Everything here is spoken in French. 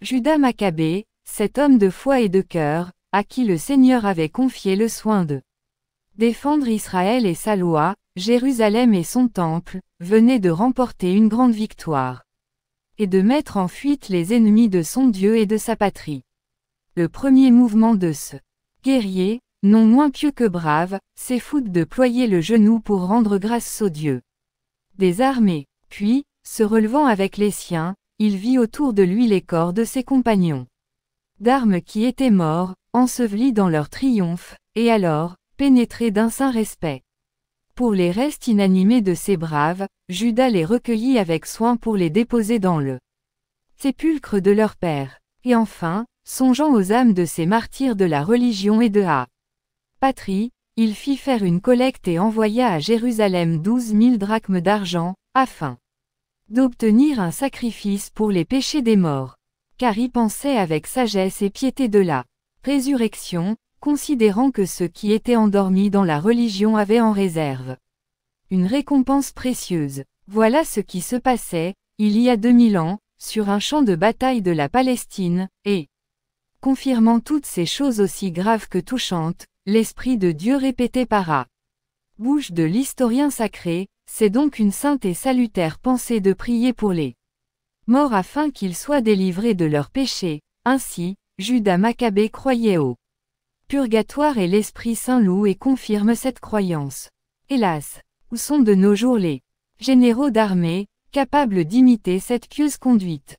Judas Maccabée, cet homme de foi et de cœur, à qui le Seigneur avait confié le soin de défendre Israël et sa loi, Jérusalem et son temple, venait de remporter une grande victoire. Et de mettre en fuite les ennemis de son Dieu et de sa patrie. Le premier mouvement de ce guerrier, non moins pieux que brave, c'est foutre de ployer le genou pour rendre grâce au Dieu des armées. Puis, se relevant avec les siens, il vit autour de lui les corps de ses compagnons d'armes qui étaient morts, ensevelis dans leur triomphe, et alors, pénétré d'un saint respect pour les restes inanimés de ces braves, Judas les recueillit avec soin pour les déposer dans le sépulcre de leur père. Et enfin, songeant aux âmes de ces martyrs de la religion et de la patrie, il fit faire une collecte et envoya à Jérusalem 12 000 drachmes d'argent, afin d'obtenir un sacrifice pour les péchés des morts. Car il pensait avec sagesse et piété de la résurrection, considérant que ceux qui étaient endormis dans la religion avaient en réserve une récompense précieuse. Voilà ce qui se passait, il y a 2000 ans, sur un champ de bataille de la Palestine, et, confirmant toutes ces choses aussi graves que touchantes, l'Esprit de Dieu répétait par la bouche de l'historien sacré, c'est donc une sainte et salutaire pensée de prier pour les morts afin qu'ils soient délivrés de leurs péchés. Ainsi, Judas Maccabée croyait au purgatoire et l'Esprit Saint loue et confirme cette croyance. Hélas, où sont de nos jours les généraux d'armée, capables d'imiter cette pieuse conduite?